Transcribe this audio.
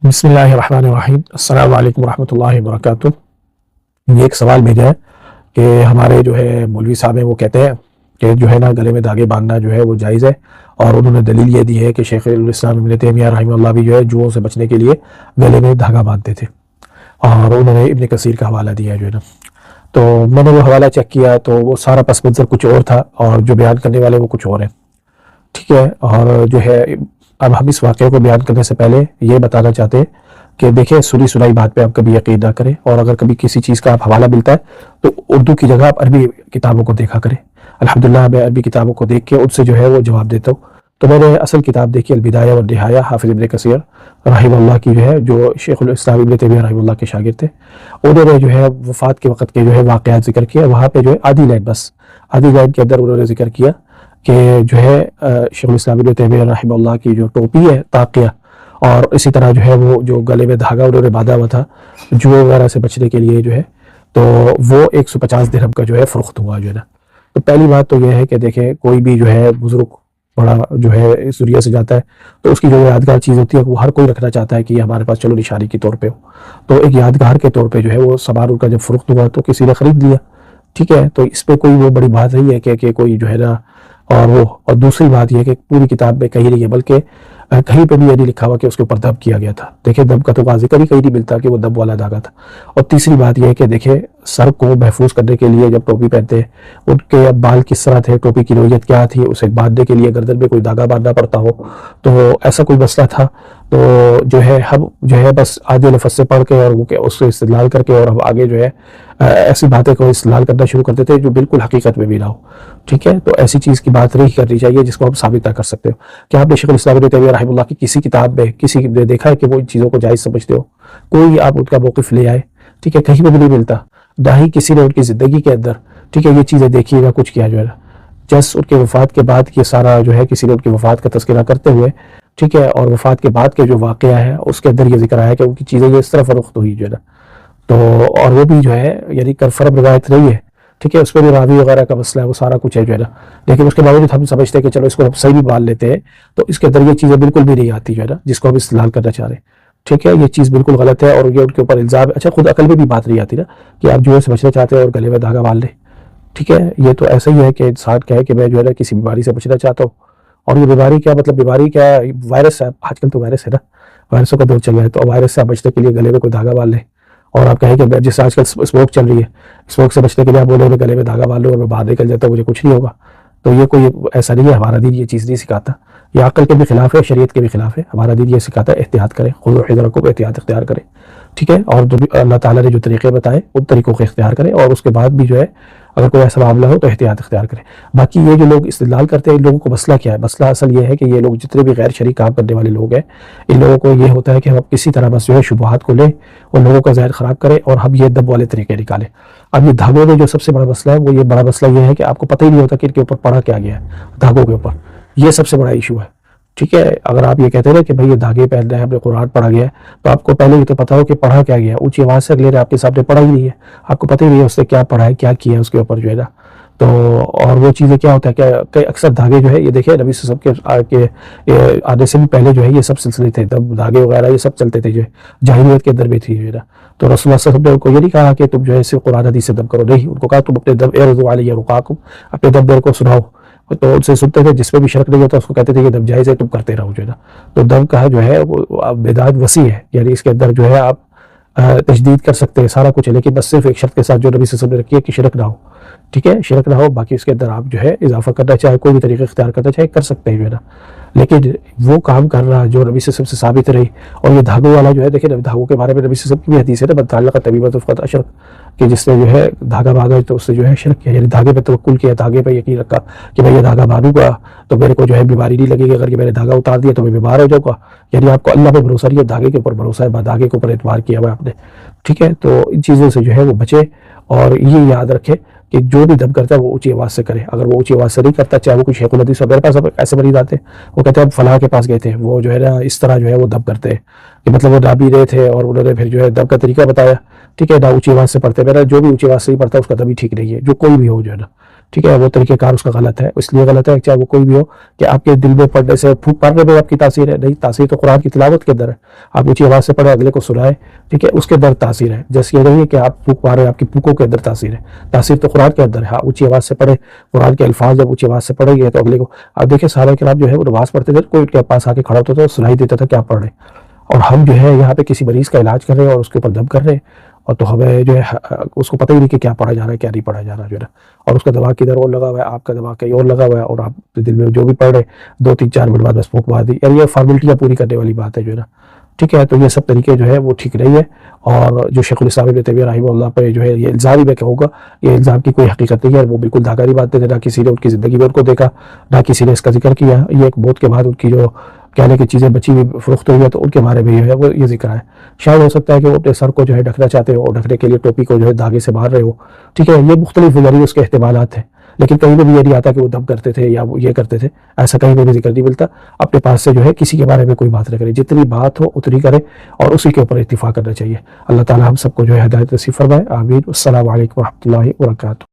بسم اللہ الرحمن الرحیم۔ السلام علیکم ورحمۃ اللہ وبرکاتہ۔ یہ ایک سوال بھیجا ہے کہ ہمارے جو ہے مولوی صاحب ہیں وہ کہتے ہیں کہ جو ہے نا گلے میں دھاگے باندھنا جو ہے وہ جائز ہے، اور انہوں نے دلیل یہ دی ہے کہ شیخ الاسلام ابن تیمیہ رحمہ اللہ بھی جو ہے جوؤں سے بچنے کے لیے گلے میں دھاگا باندھتے تھے، اور انہوں نے ابن کثیر کا حوالہ دیا ہے جو ہے نا۔ تو میں نے وہ حوالہ چیک کیا تو وہ سارا پس منظر کچھ اور تھا، اور جو بیان کرنے والے وہ کچھ اور ہیں، ٹھیک ہے۔ اور جو ہے اب ہم اس واقعے کو بیان کرنے سے پہلے یہ بتانا چاہتے ہیں کہ دیکھیں سنی سنائی بات پہ آپ کبھی یقین نہ کریں، اور اگر کبھی کسی چیز کا آپ حوالہ ملتا ہے تو اردو کی جگہ آپ عربی کتابوں کو دیکھا کریں۔ الحمدللہ میں عربی کتابوں کو دیکھ کے ان سے جو ہے وہ جواب دیتا ہوں۔ تو میں نے اصل کتاب دیکھی البدایہ والنہایہ، حافظ ابن کثیر رحمہ اللہ کی، جو ہے جو شیخ الاسلام ابن تیمیہ رحمہ اللہ کے شاگرد تھے، انہوں نے جو ہے وفات کے وقت کے جو ہے واقعات ذکر کیا۔ وہاں پہ جو ہے آدھی لائن کے اندر انہوں نے ذکر کیا کہ جو ہے شیخ الاسلام ابن تیمیہ رحمہ اللہ کی جو ٹوپی ہے تاقیہ، اور اسی طرح جو ہے وہ جو گلے میں دھاگا انہوں نے باندھا ہوا تھا جوؤں وغیرہ سے بچنے کے لیے جو ہے، تو وہ 150 درہم کا جو ہے فروخت ہوا جو ہے نا۔ تو پہلی بات تو یہ ہے کہ دیکھیں کوئی بھی جو ہے بزرگ بڑا جو ہے اس دنیا سے جاتا ہے تو اس کی جو یادگار چیز ہوتی ہے وہ ہر کوئی رکھنا چاہتا ہے کہ یہ ہمارے پاس چلو نشانی کے طور پہ ہو، تو ایک یادگار کے طور پہ جو ہے وہ سامان ان کا جب فروخت ہوا تو کسی نے خرید لیا، ٹھیک ہے۔ تو اس پہ کوئی وہ بڑی بات نہیں ہے کہ کوئی جو ہے نا، اور دوسری بات یہ ہے کہ پوری کتاب میں کہیں نہیں ہے، بلکہ کہیں پہ بھی یہ نہیں لکھا ہوا کہ اس کے اوپر دب کیا گیا تھا۔ دیکھیں دب کا تو ذکر ہی کہیں نہیں ملتا کہ وہ دب والا دھاگا تھا۔ اور تیسری بات یہ ہے کہ دیکھیں سر کو محفوظ کرنے کے لیے جب ٹوپی پہنتے ہیں، ان کے بال کس طرح تھے، ٹوپی کی نوعیت کیا تھی، اسے باندھنے کے لیے گردن میں کوئی دھاگا باندھنا پڑتا ہو، تو ایسا کوئی مسئلہ تھا تو جو ہے ہم جو ہے بس آدھے لفظ سے پڑھ کے اور وہ اس سے استدلال کر کے اور ہم آگے جو ہے ایسی باتیں کو استدلال کرنا شروع کرتے تھے جو بالکل حقیقت میں بھی نہ ہو، ٹھیک ہے۔ تو ایسی چیز کی بات نہیں کرنی چاہیے جس کو ہم ثابت نہ کر سکتے ہو۔ کیا آپ نے شیخ الاسلام ابن تیمیہ رحمہ اللہ کی کسی کتاب میں کسی نے دیکھا ہے کہ وہ ان چیزوں کو جائز سمجھتے ہو؟ کوئی آپ ان کا موقف لے آئے، ٹھیک ہے، کہیں پہ بھی نہیں ملتا، نہ ہی کسی نے ان کی زندگی کے اندر، ٹھیک ہے، یہ چیزیں دیکھی نہ کچھ کیا جو ہے نا۔ جس ان کے وفات کے بعد یہ سارا جو ہے کسی نے ان کی وفات کا تذکرہ کرتے ہوئے، ٹھیک ہے، اور وفات کے بعد کے جو واقعہ ہے اس کے اندر یہ ذکر آیا کہ ان کی چیزیں یہ اس طرح فروخت ہوئی جو ہے نا۔ تو اور وہ بھی جو ہے یعنی کنفرم روایت نہیں ہے، ٹھیک ہے، اس میں بھی راوی وغیرہ کا مسئلہ ہے، وہ سارا کچھ ہے جو ہے نا، لیکن اس کے باوجود ہم سمجھتے ہیں کہ چلو اس کو ہم صحیح بھی مان لیتے ہیں، تو اس کے اندر یہ چیزیں بالکل بھی نہیں آتی جو ہے نا جس کو ہم استدلال کرنا چاہ رہے ہیں، ٹھیک ہے۔ یہ چیز بالکل غلط ہے، اور یہ ان کے اوپر الزام ہے۔ اچھا خود عقل میں بھی بات نہیں آتی نا کہ آپ جو ہے بچنا چاہتے ہیں اور گلے میں دھاگا باندھ لیں، ٹھیک ہے۔ یہ تو ایسا ہی ہے کہ انسان کہے کہ میں جو ہے نا کسی بیماری سے بچنا چاہتا ہوں، اور یہ بیماری کیا مطلب بیماری کیا وائرس ہے، آج کل تو وائرس ہے نا، وائرسوں کا دور چل رہا ہے، تو وائرس سے بچنے کے لیے گلے میں کوئی دھاگا باندھ لیں، اور آپ کہیں کہ جس آج کل اسموک چل رہی ہے، اسموک سے بچنے کے لیے آپ بولے میں گلے میں دھاگا باندھ لوں اور میں باہر نکل جاتا ہوں مجھے کچھ نہیں ہوگا، تو یہ کوئی ایسا نہیں ہے۔ ہمارا دین یہ چیز نہیں سکھاتا، یہ عقل کے بھی خلاف ہے، شریعت کے بھی خلاف ہے۔ ہمارا دین یہ سکھاتا ہے احتیاط کریں، خذوا حذرکم، احتیاط اختیار کریں، ٹھیک ہے، اور جو بھی اللہ تعالیٰ نے جو طریقے بتائے ان طریقوں کو اختیار کریں، اور اس کے بعد بھی جو ہے اگر کوئی ایسا معاملہ ہو تو احتیاط اختیار کریں۔ باقی یہ جو لوگ استدلال کرتے ہیں ان لوگوں کو مسئلہ کیا ہے؟ مسئلہ اصل یہ ہے کہ یہ لوگ جتنے بھی غیر شرعی کام کرنے والے لوگ ہیں، ان لوگوں کو یہ ہوتا ہے کہ ہم کسی طرح بس جو ہے شبہات کو لیں، ان لوگوں کا ذہن خراب کریں اور ہم یہ دب والے طریقے نکالیں۔ اب یہ دھاگوں میں جو سب سے بڑا مسئلہ ہے وہ یہ بڑا مسئلہ یہ ہے کہ آپ کو پتہ ہی نہیں ہوتا کہ ان کے اوپر پڑھا کیا گیا ہے، دھاگوں کے اوپر، یہ سب سے بڑا ایشو ہے، ٹھیک ہے۔ اگر آپ یہ کہتے ہیں نا کہ بھائی یہ دھاگے پہننا ہے، ہم نے قرآن پڑھا گیا ہے، تو آپ کو پہلے یہ تو پتا ہو کہ پڑھا کیا گیا ہے۔ اونچی آواز سے اگلے نے آپ کے سامنے پڑھا ہی نہیں ہے، آپ کو پتہ ہی نہیں ہے اس نے کیا پڑھا ہے، کیا کیا ہے اس کے اوپر جو ہے نا۔ تو اور وہ چیزیں کیا ہوتا ہے کہ اکثر دھاگے جو ہے یہ دیکھیں نبی صلی اللہ علیہ وسلم کے آنے سے بھی پہلے جو ہے یہ سب سلسلے تھے، تب دھاگے وغیرہ یہ سب چلتے تھے جو جاہلیت کے اندر بھی تھی جو ہے نا۔ تو رسول اللہ صلی اللہ علیہ وسلم نے ان کو یہ نہیں کہا کہ تم جو ہے صرف قرآن حدیث سے دم کرو، نہیں، ان کو کہا تم اپنے دم اعرضوا علی رقاکم، اپنے دم میرے کو سناؤ، تو ان سے سنتے تھے، جس میں بھی شرک نہیں ہوتا اس کو کہتے تھے یہ دم جائز ہے تم کرتے رہو جو ہے نا۔ تو دم کا جو ہے وہ بدعت وسیع ہے، یعنی اس کے اندر جو ہے آپ تجدید کر سکتے ہیں، سارا کچھ ہے، لیکن بس صرف ایک شرط کے ساتھ جو نبی صلی اللہ علیہ وسلم نے رکھی ہے کہ شرک نہ ہو، ٹھیک ہے، شرک نہ ہو، باقی اس کے اندر آپ جو ہے اضافہ کرنا چاہے کوئی بھی طریقہ اختیار کرنا چاہے کر سکتے ہیں جو ہے نا۔ لیکن وہ کام کرنا جو نبی صلی اللہ علیہ وسلم سے ثابت رہی، اور یہ دھاگوں والا جو ہے دیکھیں دھاگوں کے بارے میں نبی صلی اللہ علیہ وسلم کی بھی حدیث ہے نا، من تعلق تمیمۃ فقد اشرک، کہ جس نے جو ہے دھاگا باندھا تو اس نے جو ہے شرک کیا، یعنی دھاگے پہ توکل کیا، دھاگے پہ یقین رکھا کہ میں یہ دھاگا باندھوں گا تو میرے کو جو ہے بیماری نہیں لگے گی، اگر کہ میں نے دھاگا اتار دیا تو میں بیمار ہو جاؤں گا، یعنی آپ کو اللہ پہ بھروسہ نہیں ہے، دھاگے کے اوپر بھروسہ ہے، دھاگے کے اوپر اعتبار کیا ہوا ہے آپ نے، ٹھیک ہے۔ تو ان چیزوں سے جو ہے وہ بچے، اور یہ یاد رکھے کہ جو بھی دم کرتا ہے وہ اونچی آواز سے کرے، اگر وہ اونچی آواز سے نہیں کرتا، چاہے وہ کوئی شیخ الحدیث ہو، میرے پاس ایسے مریض آتے ہیں وہ کہتے ہیں ہم فلاں کے پاس گئے تھے، وہ جو ہے نا اس طرح جو ہے وہ دم کرتے ہیں کہ مطلب وہ نابی رہے تھے اور انہوں نے پھر جو ہے دم کا طریقہ بتایا، ٹھیک ہے، نہ اونچی آواز سے پڑھتے، میرا جو بھی اونچی آواز سے ہی پڑھتا ہے اس کا دم ہی ٹھیک نہیں ہے، جو کوئی بھی ہو جو ہے نا، ٹھیک ہے، وہ طریقہ کار اس کا غلط ہے. اس لیے غلط ہے چاہے وہ کوئی بھی ہو کہ آپ کے دل میں پڑھنے سے پھونک مارنے میں آپ کی تاثیر ہے. نہیں، تاثیر تو قرآن کی تلاوت کے اندر ہے. آپ اونچی آواز سے پڑھیں، اگلے کو سنائیں، ٹھیک ہے، اس کے اندر تاثیر ہے. جیسے یہ نہیں ہے کہ آپ پھونک مارے آپ کی پھونکوں کے اندر تاثیر ہے. تاثیر تو قرآن کے اندر ہے. ہاں، اونچی آواز سے پڑھیں، قرآن کے الفاظ جب اونچی آواز سے پڑھیں گے تو اگلے کو آپ دیکھیں صحابہ کرام جو ہے وہ نماز پڑھتے تھے، کوئی ان کے پاس آ کے کھڑا ہوتا تھا اور سنائی دیتا تھا کہ آپ پڑھ رہے ہیں. اور ہم جو ہے یہاں پہ کسی مریض کا علاج کر رہے ہیں اور اس کے اوپر دم کر رہے ہیں، اور تو ہمیں جو ہے اس کو پتہ ہی نہیں کہ کیا پڑھا جا رہا ہے کیا نہیں پڑھا جا رہا جو ہے نا. اور اس کا دماغ کدھر اور لگا ہوا ہے، آپ کا دماغ کہیں اور لگا ہوا ہے، اور آپ دل میں جو بھی پڑھ رہے 2 3 4 منٹ بعد بس پھونک مار دی. یار یہ فارمیلٹیاں پوری کرنے والی بات ہے جو ہے نا. ٹھیک ہے، تو یہ سب طریقے جو ہے وہ ٹھیک نہیں ہے. اور جو شیخ الاسلام ابن تیمیہ رحمہ اللہ پہ جو ہے یہ الزام ہی میں کہوں گا، یہ الزام کی کوئی حقیقت نہیں ہے. وہ بالکل دھاگا باتیں تھے، نہ کسی نے ان کی زندگی میں ان کو دیکھا، نہ کسی نے اس کا ذکر کیا. یہ ایک موت کے بعد ان کی جو کہنے کی چیزیں بچی ہوئی فروخت ہوئی ہے تو ان کے بارے میں جو ہے وہ یہ ذکر ہے. شاید ہو سکتا ہے کہ وہ اپنے سر کو جو ہے ڈھکنا چاہتے ہو اور ڈھکنے کے لیے ٹوپی کو جو ہے دھاگے سے باہر رہے ہو. ٹھیک ہے، یہ مختلف ذریعے اس کے احتمالات ہیں، لیکن کہیں پہ بھی یہ نہیں آتا کہ وہ دم کرتے تھے یا وہ یہ کرتے تھے. ایسا کہیں پہ بھی ذکر نہیں ملتا. اپنے پاس سے جو ہے کسی کے بارے میں کوئی بات نہ کرے، جتنی بات ہو اتنی کرے اور اسی کے اوپر اتفاق کرنا چاہیے. اللہ تعالی ہم سب کو جو ہے ہدایت نصیب فرمائے. آمین. السلام علیکم و رحمۃ اللہ وبرکاتہ.